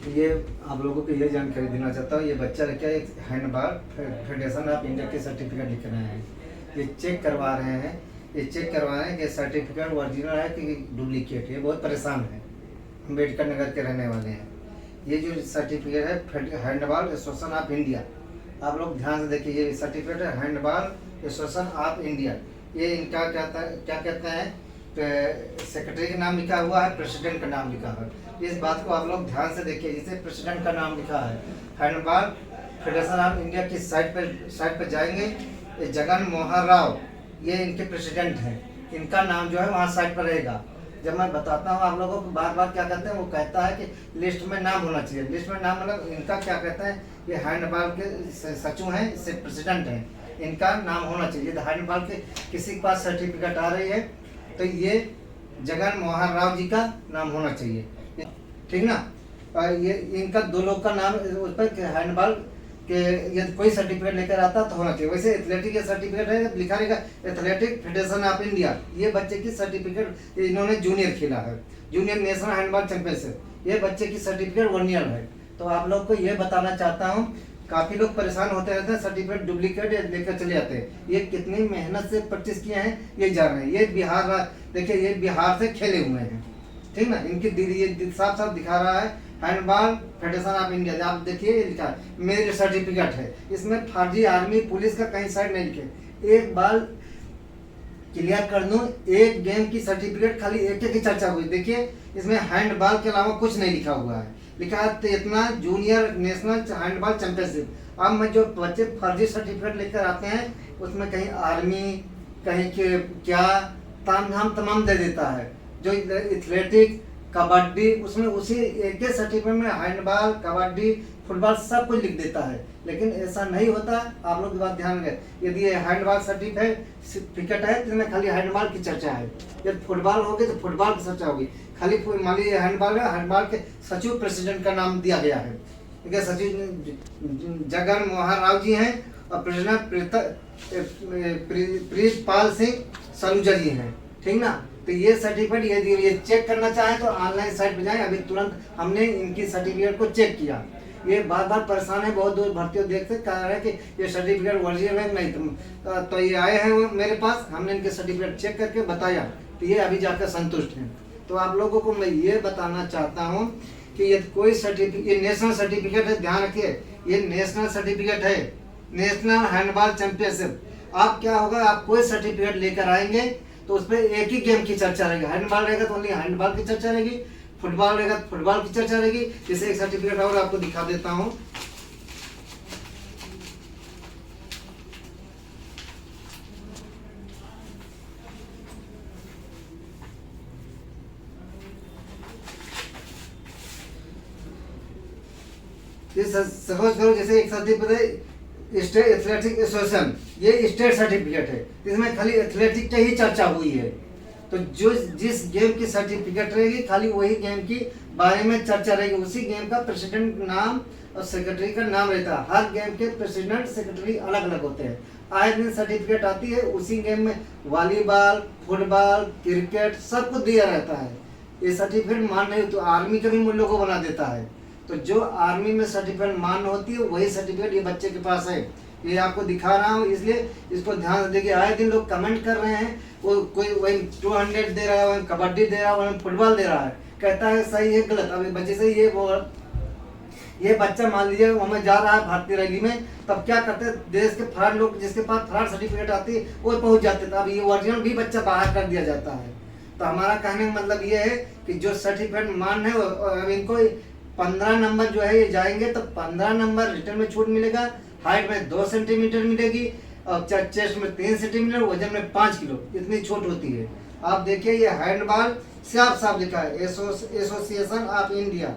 ये आप लोगों को ये जानकारी देना चाहता हूँ। ये बच्चा क्या एक हैंडबॉल फेडरेशन ऑफ इंडिया के सर्टिफिकेट लिख रहे हैं। ये चेक करवा रहे हैं, ये चेक करवा रहे हैं कि सर्टिफिकेट ओरिजिनल है कि डुप्लीकेट। ये बहुत परेशान है, अम्बेडकर नगर के रहने वाले हैं। ये जो सर्टिफिकेट है हैंडबॉल एसोसिएशन ऑफ इंडिया, आप लोग ध्यान से देखिए। ये सर्टिफिकेट है हैंडबॉल एसोसिएशन ऑफ इंडिया। ये इनका क्या कहते हैं, सेक्रेटरी का नाम लिखा हुआ है, प्रेसिडेंट का नाम लिखा है। इस बात को आप लोग ध्यान से देखिए। जैसे प्रेसिडेंट का नाम लिखा है, हैंडबॉल फेडरेशन ऑफ इंडिया की साइट पर जाएंगे, ये जगन मोहन राव ये इनके प्रेसिडेंट हैं। इनका नाम जो है वहाँ साइट पर रहेगा। जब मैं बताता हूँ आप लोगों को, बार बार क्या कहते हैं, वो कहता है कि लिस्ट में नाम होना चाहिए। लिस्ट में नाम मतलब इनका क्या कहता है, ये हैंडबॉल के सचिव हैं, इससे प्रेसिडेंट हैं, इनका नाम होना चाहिए। हैंडबॉल के किसी के पास सर्टिफिकेट आ रही है तो ये जगन मोहन राव जी का नाम होना चाहिए, ठीक ना। ये इनका दो लोग का नाम उस पर हैंडबॉल के यदि कोई सर्टिफिकेट लेकर आता तो होना चाहिए। वैसे एथलेटिक का सर्टिफिकेट है, लिखा रहेगा एथलेटिक फेडरेशन ऑफ इंडिया। ये बच्चे की सर्टिफिकेट, इन्होंने जूनियर खेला है, जूनियर नेशनल हैंडबॉल चैंपियनशिप, ये बच्चे की सर्टिफिकेट 1 ईयर है। तो आप लोग को ये बताना चाहता हूँ, काफ़ी लोग परेशान होते रहते हैं, सर्टिफिकेट डुप्लीकेट लेकर चले जाते हैं। ये कितनी मेहनत से प्रैक्टिस किए हैं ये जान रहे हैं। ये बिहार, देखिए ये बिहार से खेले हुए हैं, ठीक ना। इनकी दीदी ये साफ साफ दिखा रहा है हैंडबॉल फेडरेशन ऑफ इंडिया। आप देखिए ये लिखा है, मेरे सर्टिफिकेट है, इसमें फर्जी आर्मी पुलिस का कहीं साइड नहीं लिखे। एक बार क्लियर कर दूं, एक गेम की सर्टिफिकेट खाली एक की चर्चा हुई। देखिए इसमें हैंडबॉल के अलावा कुछ नहीं लिखा हुआ है। लिखा है तो इतना जूनियर नेशनल हैंडबॉल चैंपियनशिप। अब मैं जो बच्चे फर्जी सर्टिफिकेट लेकर आते हैं उसमें कहीं आर्मी, कहीं के क्या तमाम दे देता है। जो एथलेटिक, कबड्डी, उसमें उसी एक ही सर्टिफिकेट में हैंडबॉल, कबड्डी, फुटबॉल सब कुछ लिख देता है। लेकिन ऐसा नहीं होता, आप लोग की बात ध्यान रखें। यदि ये हैंडबॉल सर्टिफिकेट है तो इसमें खाली हैंडबॉल की चर्चा है। यदि फुटबॉल होगी तो फुटबॉल की चर्चा होगी। खाली मान लीजिए हैंडबॉल है, हैंडबॉल के सचिव प्रेसिडेंट का नाम दिया गया है। ठीक है, सचिव जगन मोहन राव जी हैं और प्रेसिडेंट प्रीतपाल सिंह सलूजा जी हैं, ठीक ना। तो ये सर्टिफिकेट यदि ये चेक करना चाहें तो ऑनलाइन साइट पे जाएं। अभी तुरंत हमने इनकी सर्टिफिकेट को चेक किया। ये बार बार परेशान है, बहुत दूर भर्तियों देखते कह रहे हैं कि ये सर्टिफिकेट ओरिजिनल है नहीं। तो ये आए हैं मेरे पास, हमने इनके सर्टिफिकेट चेक करके बताया तो ये अभी जाकर संतुष्ट हैं। तो आप लोगों को मैं ये बताना चाहता हूँ कि यदि कोई सर्टिफिकेट, ये नेशनल सर्टिफिकेट है, ध्यान रखिए ये नेशनल सर्टिफिकेट है, नेशनल हैंडबॉल चैंपियनशिप। आप क्या होगा, आप कोई सर्टिफिकेट लेकर आएंगे तो उस पर एक ही गेम की चर्चा रहेगी। हैंडबॉल रहेगा तो ओनली हैंडबॉल की चर्चा रहेगी, फुटबॉल रहेगा तो फुटबॉल की चर्चा रहेगी। जैसे एक सर्टिफिकेट और आपको दिखा देता हूँ। सपोज करो जैसे एक सर्टिफिकेट है स्टेट एथलेटिक एसोसिएशन, ये स्टेट सर्टिफिकेट है, इसमें खाली एथलेटिक की ही चर्चा हुई है। तो जो जिस गेम की सर्टिफिकेट रहेगी खाली वही गेम की बारे में चर्चा रहेगी। उसी गेम का प्रेसिडेंट नाम और सेक्रेटरी का नाम रहता है। हर गेम के प्रेसिडेंट सेक्रेटरी अलग अलग होते हैं। आए दिन सर्टिफिकेट आती है, उसी गेम में वॉलीबॉल, फुटबॉल, क्रिकेट सब कुछ दिया रहता है। ये सर्टिफिकेट मान नहीं तो आर्मी का भी मूल्य को बना देता है। तो जो आर्मी में सर्टिफिकेट मान होती है वही सर्टिफिकेट ये बच्चे के पास है। ये आपको दिखा रहा हूँ, इसलिए इसको ध्यान से देखिए। आए दिन लोग कमेंट कर रहे हैं, वो कोई वही 200 दे रहा है, वही कबड्डी दे रहा है, वही फुटबॉल दे रहा है, कहता है सही है गलत। अब बच्चे से ये बच्चा मान लीजिए हमें जा रहा है भारतीय रैली में, तब क्या करते हैं, देश के फरार लोग जिसके पास फरार सर्टिफिकेट आती है वो पहुंच जाते थे। अब ये ओरिजिनल भी बच्चा बाहर कर दिया जाता है। तो हमारा कहने का मतलब ये है कि जो सर्टिफिकेट मान है, अब इनको 15 नंबर जो है ये जाएंगे तो 15 नंबर रिटर्न में छूट मिलेगा। हाइट में 2 सेंटीमीटर मिलेगी और चेस्ट में 3 सेंटीमीटर, वजन में 5 किलो, इतनी छूट होती है। आप देखिए ये हैंडबॉल साफ साफ लिखा है एसोसिएशन ऑफ इंडिया,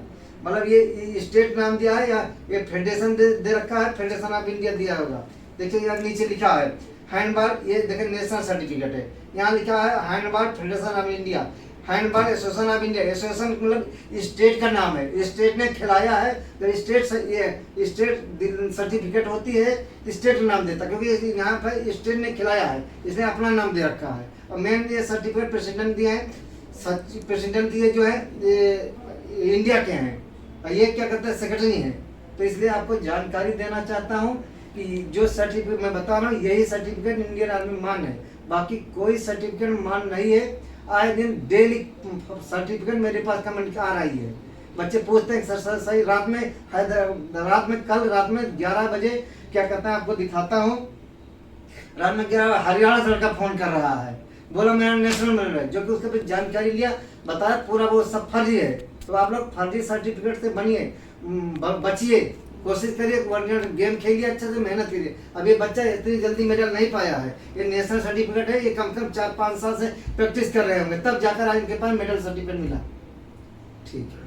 मतलब ये स्टेट नाम दिया है या ये फेडरेशन दे रखा है, फेडरेशन ऑफ इंडिया दिया होगा। देखिए यहाँ नीचे लिखा है हैंडबॉल, ये देखिए नेशनल सर्टिफिकेट है, यहाँ लिखा है handball federation of India, handball association of India. Association मतलब स्टेट का नाम है, स्टेट ने खिलाया है। तो स्टेट ये स्टेट सर्टिफिकेट होती है, स्टेट नाम देता, क्योंकि यहाँ पर स्टेट ने खिलाया है, इसने अपना नाम दे रखा है। और मेन ये सर्टिफिकेट प्रेसिडेंट दिए हैं, प्रेसिडेंट दिए जो है ये इंडिया के हैं, और ये क्या करते हैं, सेक्रेटरी हैं। तो इसलिए आपको जानकारी देना चाहता हूँ कि जो सर्टिफिकेट मैं बता रहा हूँ, यही सर्टिफिकेट इंडियन आर्मी मान्य है, बाकी कोई सर्टिफिकेट मान्य नहीं है। आए दिन डेली सर्टिफिकेट मेरे पास कमेंट आ रही है, बच्चे पूछते हैं सर सही रात में कल रात में 11 बजे क्या कहते हैं, आपको दिखाता हूँ, रात में 11 हरियाणा से लड़का फोन कर रहा है, बोला मेरा नेशनल मिल है, जो कि उसके पे जानकारी लिया, बताया पूरा वो सब फर्जी है। तो आप लोग फर्जी सर्टिफिकेट से बनिए, बचिए, कोशिश करिए, वर्ल्ड गेम खेलिए, अच्छे से मेहनत करिए। अब ये बच्चा इतनी जल्दी मेडल नहीं पाया है, ये नेशनल सर्टिफिकेट है, ये कम से कम 4-5 साल से प्रैक्टिस कर रहे होंगे, तब जाकर आज इनके पास मेडल सर्टिफिकेट मिला। ठीक है।